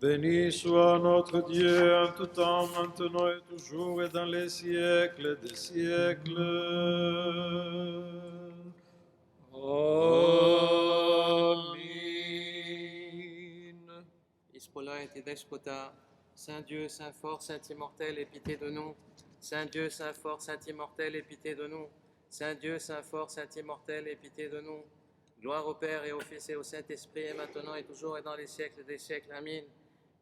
Béni soit notre Dieu en tout temps, maintenant et toujours et dans les siècles des siècles. Amin. Ispola et Despota, Saint Dieu, Saint fort, Saint immortel, aie pitié de nous. Saint Dieu, Saint fort, Saint immortel, aie pitié de nous. Saint Dieu, Saint fort, Saint immortel, aie pitié de nous. Gloire au Père et au Fils et au Saint-Esprit, et maintenant et toujours et dans les siècles des siècles. Amin.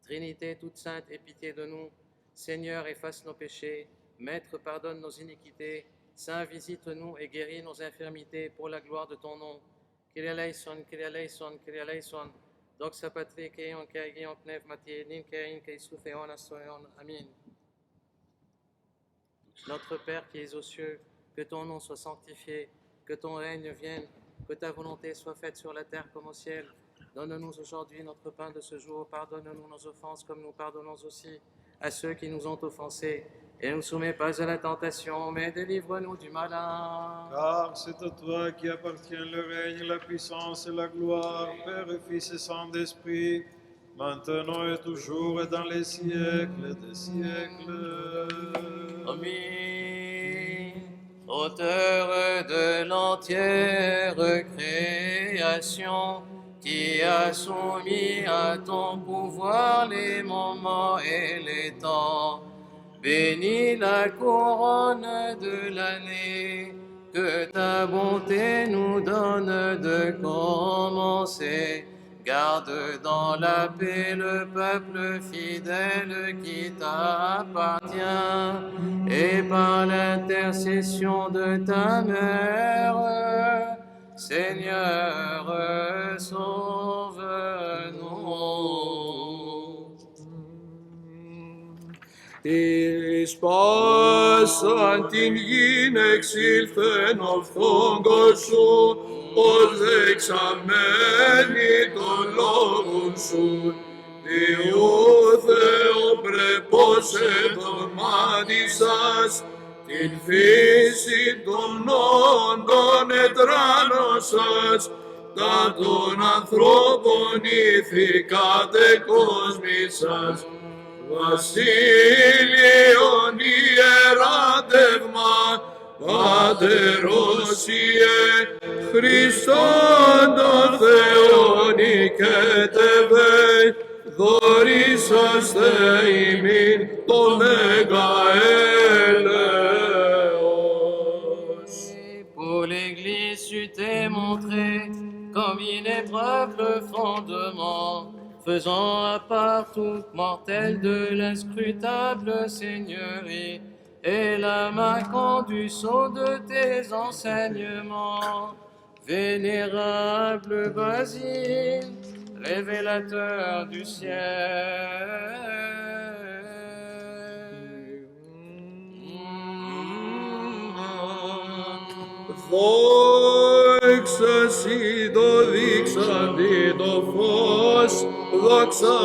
Trinité toute sainte, aie pitié de nous. Seigneur, efface nos péchés. Maître, pardonne nos iniquités. Saint, visite-nous et guéris nos infirmités pour la gloire de ton nom. Kyrie eleison, Kyrie eleison, Kyrie eleison. Doxa patri, keion, keion, pneumati, nin, kein, keisufeon, asoeon. Amin. Notre Père qui es aux cieux, que ton nom soit sanctifié, que ton règne vienne, que ta volonté soit faite sur la terre comme au ciel. Donne-nous aujourd'hui notre pain de ce jour. Pardonne-nous nos offenses comme nous pardonnons aussi à ceux qui nous ont offensés. Et ne nous soumets pas à la tentation, mais délivre-nous du malin. Car c'est à toi qui appartient le règne, la puissance et la gloire, Père et Fils et Saint-Esprit, maintenant et toujours et dans les siècles des siècles. Amen. Auteur de l'entière création, qui a soumis à ton pouvoir les moments et les temps, bénis la couronne de l'année, que ta bonté nous donne de commencer. Garde dans la paix le peuple fidèle qui t'appartient, et par l'intercession de ta mère, Seigneur, sauve-nous. Εις πάσαν την γην εξήλθεν ο φόγκος σου, ως δεξαμένη των λόγων σου. Διού Θεοπρεπώς εδωμάτισας, την φύση των όντων ετράνωσας, τα των ανθρώπων ηθικάτε κόσμησας. Βασίλειον ιεράτευμα, Πατερός Ιε, Χριστόν τον Θεόν οικέτευε, δωρήσαστε ημίν το μέγα έλεος. Pour l'Église, tu t'es montré comme inépreuve fondement, faisant à part tout mortel de l'inscrutable Seigneurie, et la marquant du sceau de tes enseignements. Vénérable Basile, révélateur du ciel. Δόξα σοι το δείξαντι το φως, δόξα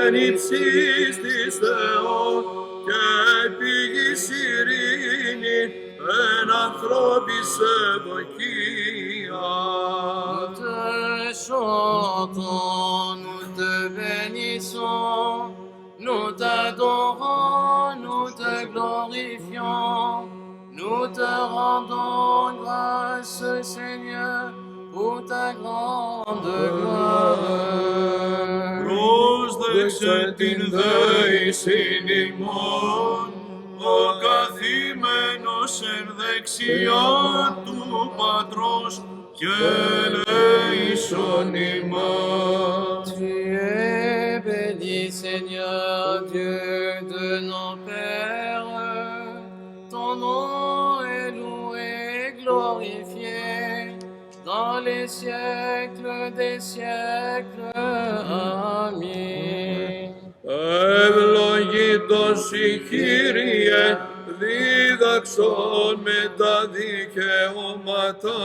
εν υψής της Θεό, και πηγής ειρήνη εν ανθρώπης ευωκία. Nous te chantons, nous te bénissons, nous t'adorons, nous te glorifions, nous te rendons grâce, Seigneur, pour ta grande gloire. Πρόσδεξε την δέησιν ημών, ο καθήμενος εν δεξιά του Πατρός, και ελέησον ημάς. Tu es béni, Seigneur, Dieu de nos pères. Ton nom est loué et glorifié dans les siècles des siècles. Amen. Ευλογητός η Κύριε, δίδαξον με τα δικαιώματά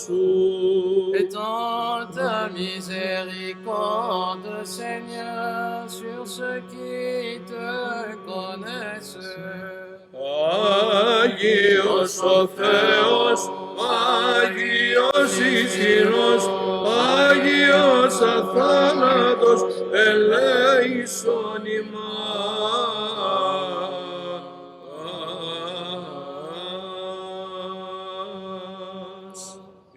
σου. Étends ta miséricorde, Seigneur, sur ceux qui te connaissent. Άγιος ο Θεός, Άγιος ισχυρός, Άγιος αθάνατος, ελέησον ελέησον ημάς.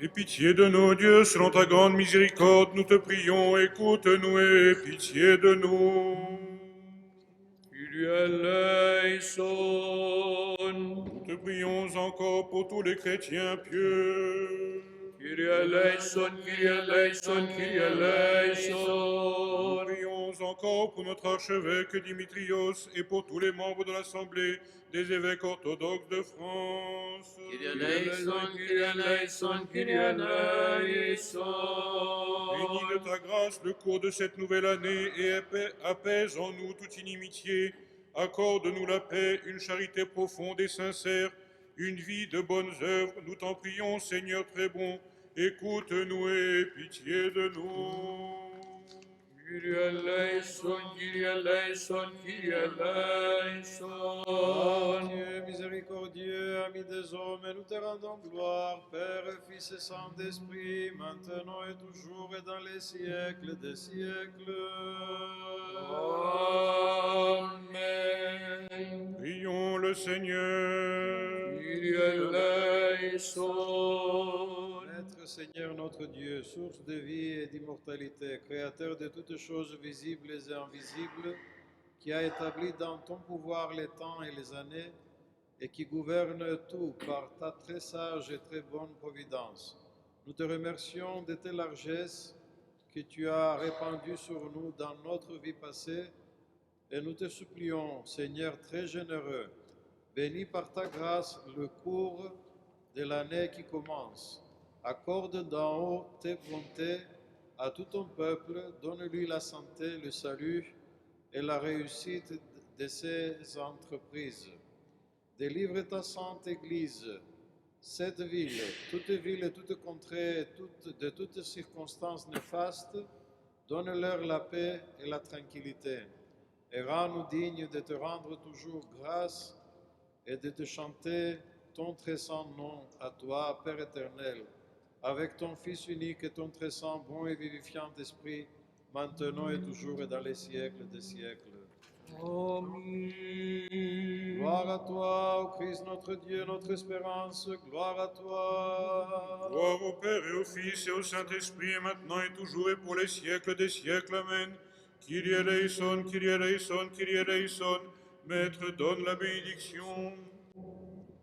Aie pitié de nous, Dieu, selon ta grande miséricorde, nous te prions, écoute-nous et aie pitié de nous. Kyrie eleison, Nous te prions encore pour tous les chrétiens pieux. Kyrie eleison, Kyrie eleison, Kyrie Nous eleison. prions encore pour notre archevêque Dimitrios et pour tous les membres de l'Assemblée des évêques orthodoxes de France. Kyrie eleison, Kyrie eleison, Kyrie eleison. Bénis de ta grâce le cours de cette nouvelle année et apaise en nous toute inimitié. Accorde-nous la paix, une charité profonde et sincère, une vie de bonnes œuvres. Nous t'en prions, Seigneur très bon. Écoute-nous et aie pitié de nous. Kyrie eleison, Kyrie eleison, Kyrie eleison. Dieu miséricordieux, ami des hommes, et nous te rendons gloire, Père, Fils et Saint-Esprit, maintenant et toujours et dans les siècles des siècles. Amen. Prions le Seigneur. Kyrie eleison. Maître Seigneur notre Dieu, source de vie et d'immortalité, créateur de toutes choses visibles et invisibles, qui a établi dans ton pouvoir les temps et les années, et qui gouverne tout par ta très sage et très bonne providence. Nous te remercions de tes largesses que tu as répandues sur nous dans notre vie passée, et nous te supplions, Seigneur très généreux, bénis par ta grâce le cours de l'année qui commence. Accorde d'en haut tes bontés à tout ton peuple, donne-lui la santé, le salut et la réussite de ses entreprises. Délivre ta sainte Église, cette ville et toute contrée, de toutes circonstances néfastes, donne-leur la paix et la tranquillité, et rends-nous dignes de te rendre toujours grâce et de te chanter ton très saint nom à toi, Père éternel, avec ton Fils unique et ton très saint, bon et vivifiant esprit, maintenant et toujours et dans les siècles des siècles. Amen. Gloire à toi, ô Christ notre Dieu, notre espérance, gloire à toi. Gloire au Père et au Fils et au Saint-Esprit, et maintenant et toujours et pour les siècles des siècles. Amen. Kyrie eleison, Kyrie eleison, Kyrie eleison. Maître, donne la bénédiction.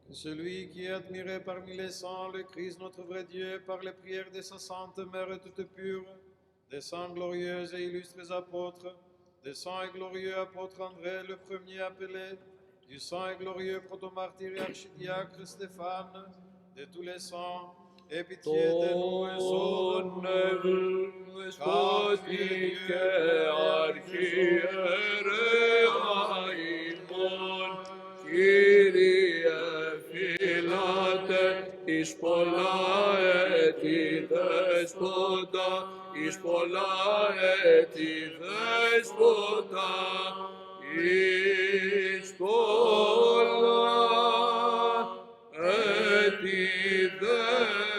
Que celui qui est admiré parmi les saints, le Christ notre vrai Dieu, par les prières de sa sainte Mère toute pure, des saints glorieux et illustres apôtres, des saints et glorieux apôtres André, le premier appelé, du saint et glorieux protomartyr et archidiacre Stéphane, de tous les saints, aie pitié de nous et sauve-nous. Δεσπότικε αρχιερέαημον, Κύριε φυλάτε εις πολλά έτη δέσποτα, εις πολλά έτη δέσποτα, εις πολλά έτη δέσποτα.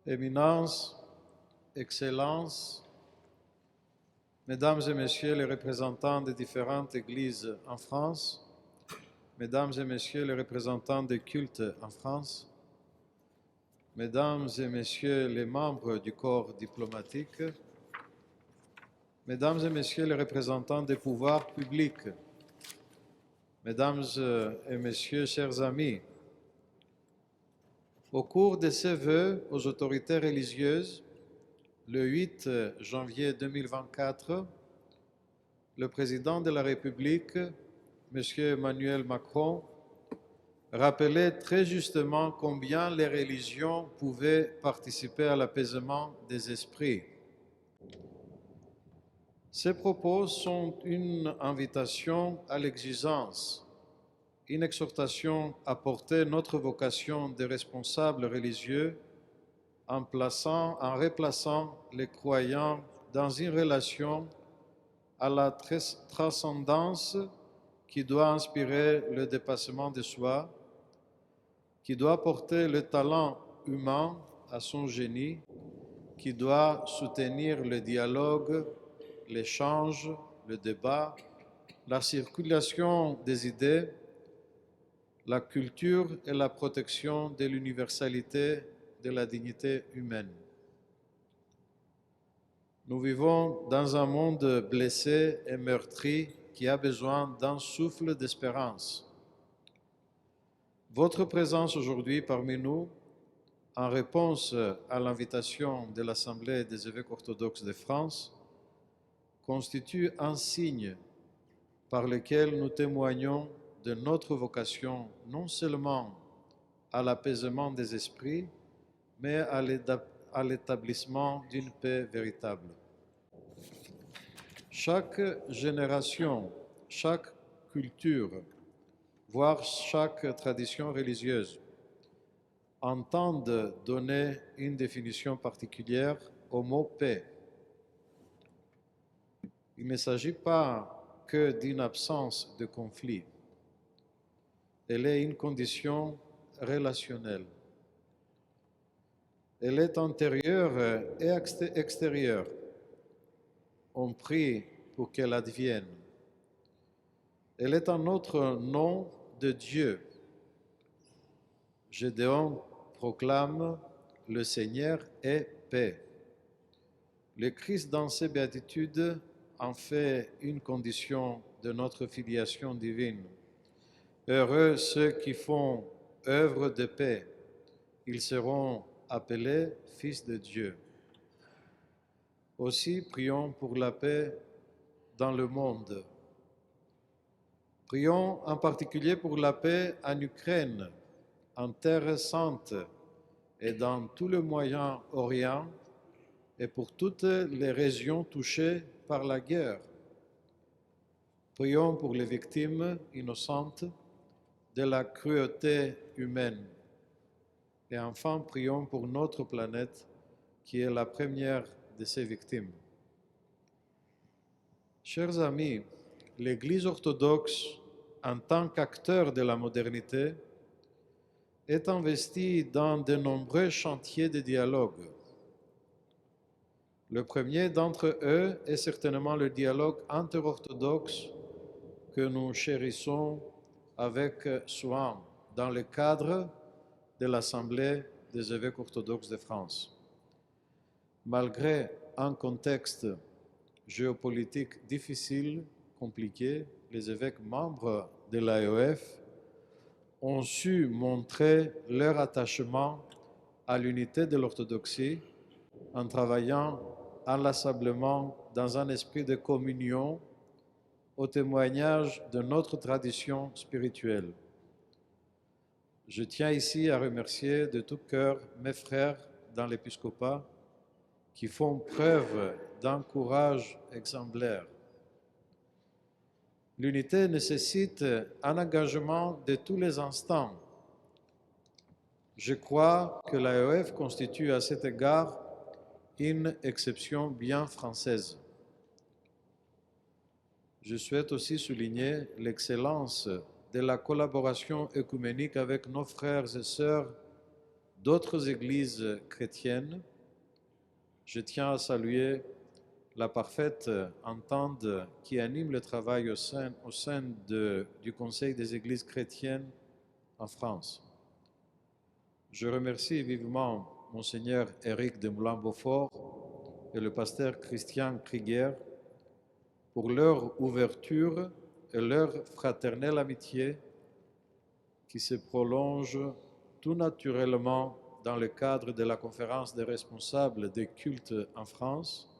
Éminence, Excellence, Mesdames et Messieurs les représentants des différentes églises en France, Mesdames et Messieurs les représentants des cultes en France, Mesdames et Messieurs les membres du corps diplomatique, Mesdames et Messieurs les représentants des pouvoirs publics, Mesdames et Messieurs, chers amis, au cours de ces vœux aux autorités religieuses, le 8 janvier 2024, le président de la République, M. Emmanuel Macron, rappelait très justement combien les religions pouvaient participer à l'apaisement des esprits. Ces propos sont une invitation à l'exigence, une exhortation à porter notre vocation de responsables religieux en replaçant les croyants dans une relation à la transcendance qui doit inspirer le dépassement de soi, qui doit porter le talent humain à son génie, qui doit soutenir le dialogue, l'échange, le débat, la circulation des idées, la culture et la protection de l'universalité de la dignité humaine. Nous vivons dans un monde blessé et meurtri qui a besoin d'un souffle d'espérance. Votre présence aujourd'hui parmi nous, en réponse à l'invitation de l'Assemblée des évêques orthodoxes de France, constitue un signe par lequel nous témoignons de notre vocation non seulement à l'apaisement des esprits, mais à l'établissement d'une paix véritable. Chaque génération, chaque culture, voire chaque tradition religieuse, entendent donner une définition particulière au mot paix. Il ne s'agit pas que d'une absence de conflit. Elle est une condition relationnelle. Elle est intérieure et extérieure. On prie pour qu'elle advienne. Elle est un autre nom de Dieu. Gédéon proclame « Le Seigneur est paix ». Le Christ, dans ses béatitudes, en fait une condition de notre filiation divine. Heureux ceux qui font œuvre de paix, ils seront appelés fils de Dieu. Aussi, prions pour la paix dans le monde. Prions en particulier pour la paix en Ukraine, en Terre sainte et dans tout le Moyen-Orient et pour toutes les régions touchées par la guerre. Prions pour les victimes innocentes de la cruauté humaine. Et enfin, prions pour notre planète qui est la première de ces victimes. Chers amis, l'Église orthodoxe, en tant qu'acteur de la modernité, est investie dans de nombreux chantiers de dialogue. Le premier d'entre eux est certainement le dialogue interorthodoxe que nous chérissons avec soin dans le cadre de l'Assemblée des évêques orthodoxes de France. Malgré un contexte géopolitique difficile, compliqué, les évêques membres de l'AEF ont su montrer leur attachement à l'unité de l'orthodoxie en travaillant inlassablement dans un esprit de communion au témoignage de notre tradition spirituelle. Je tiens ici à remercier de tout cœur mes frères dans l'épiscopat qui font preuve d'un courage exemplaire. L'unité nécessite un engagement de tous les instants. Je crois que l'AEF constitue à cet égard une exception bien française. Je souhaite aussi souligner l'excellence de la collaboration œcuménique avec nos frères et sœurs d'autres églises chrétiennes. Je tiens à saluer la parfaite entente qui anime le travail au sein du Conseil des Églises chrétiennes en France. Je remercie vivement Monseigneur Éric de Moulin-Beaufort et le pasteur Christian Krieger pour leur ouverture et leur fraternelle amitié qui se prolonge tout naturellement dans le cadre de la conférence des responsables des cultes en France,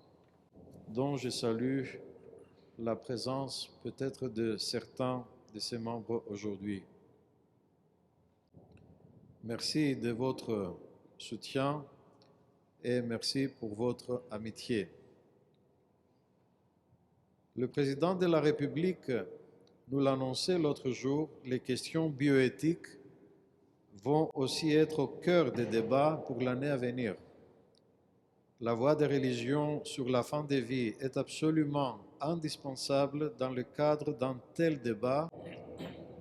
dont je salue la présence peut-être de certains de ses membres aujourd'hui. Merci de votre soutien et merci pour votre amitié. Le président de la République nous l'annonçait l'autre jour, les questions bioéthiques vont aussi être au cœur des débats pour l'année à venir. La voix des religions sur la fin de vie est absolument indispensable dans le cadre d'un tel débat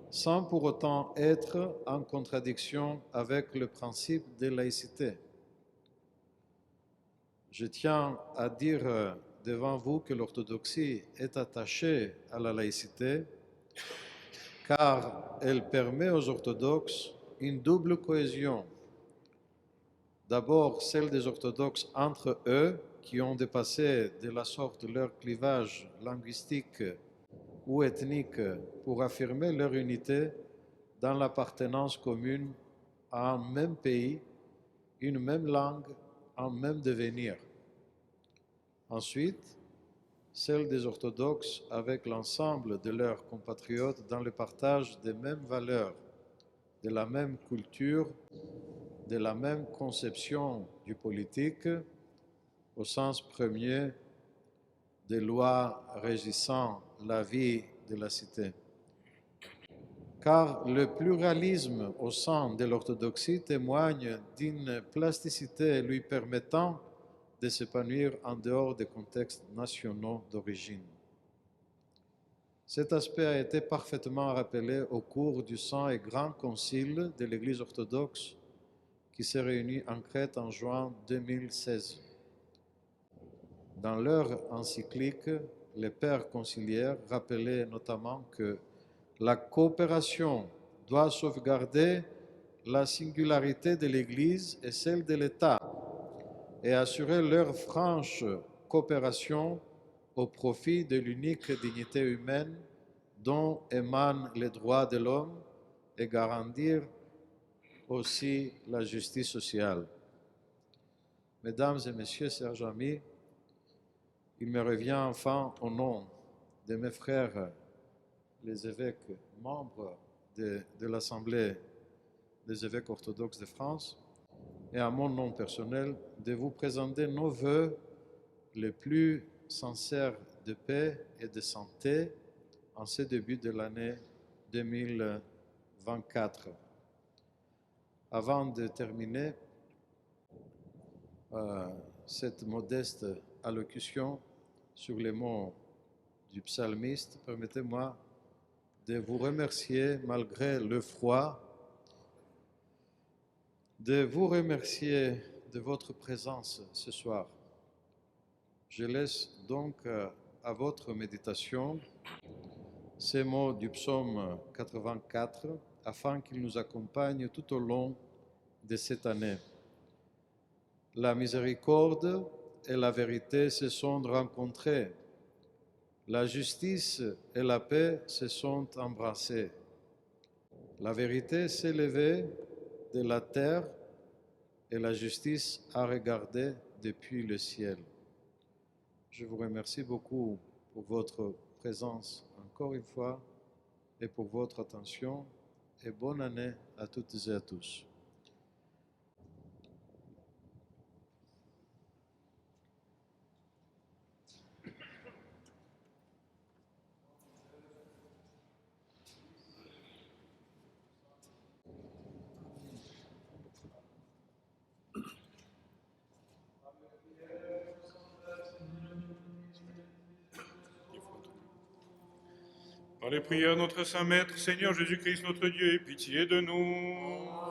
sans pour autant être en contradiction avec le principe de laïcité. Je tiens à dire devant vous que l'orthodoxie est attachée à la laïcité car elle permet aux orthodoxes une double cohésion. D'abord, celle des orthodoxes entre eux, qui ont dépassé de la sorte leur clivage linguistique ou ethnique pour affirmer leur unité dans l'appartenance commune à un même pays, une même langue, un même devenir. Ensuite, celle des orthodoxes avec l'ensemble de leurs compatriotes dans le partage des mêmes valeurs, de la même culture, de la même conception du politique, au sens premier des lois régissant la vie de la cité. Car le pluralisme au sein de l'orthodoxie témoigne d'une plasticité lui permettant de s'épanouir en dehors des contextes nationaux d'origine. Cet aspect a été parfaitement rappelé au cours du Saint et Grand Concile de l'Église orthodoxe qui s'est réuni en Crète en juin 2016. Dans leur encyclique, les pères conciliaires rappelaient notamment que la coopération doit sauvegarder la singularité de l'Église et celle de l'État et assurer leur franche coopération au profit de l'unique dignité humaine dont émanent les droits de l'homme et garantir aussi la justice sociale. Mesdames et messieurs, chers amis, il me revient enfin au nom de mes frères, les évêques membres de l'Assemblée des évêques orthodoxes de France, et à mon nom personnel, de vous présenter nos vœux les plus sincères de paix et de santé en ce début de l'année 2024. Avant de terminer cette modeste allocution sur les mots du psalmiste, permettez-moi de vous remercier malgré le froid, de vous remercier de votre présence ce soir. Je laisse donc à votre méditation ces mots du psaume 84 afin qu'ils nous accompagnent tout au long de cette année. La miséricorde et la vérité se sont rencontrées. La justice et la paix se sont embrassées. La vérité s'est levée de la terre et la justice a regardé depuis le ciel. Je vous remercie beaucoup pour votre présence encore une fois et pour votre attention et bonne année à toutes et à tous. Par les prières de notre Saint Maître, Seigneur Jésus-Christ, notre Dieu, aie pitié de nous.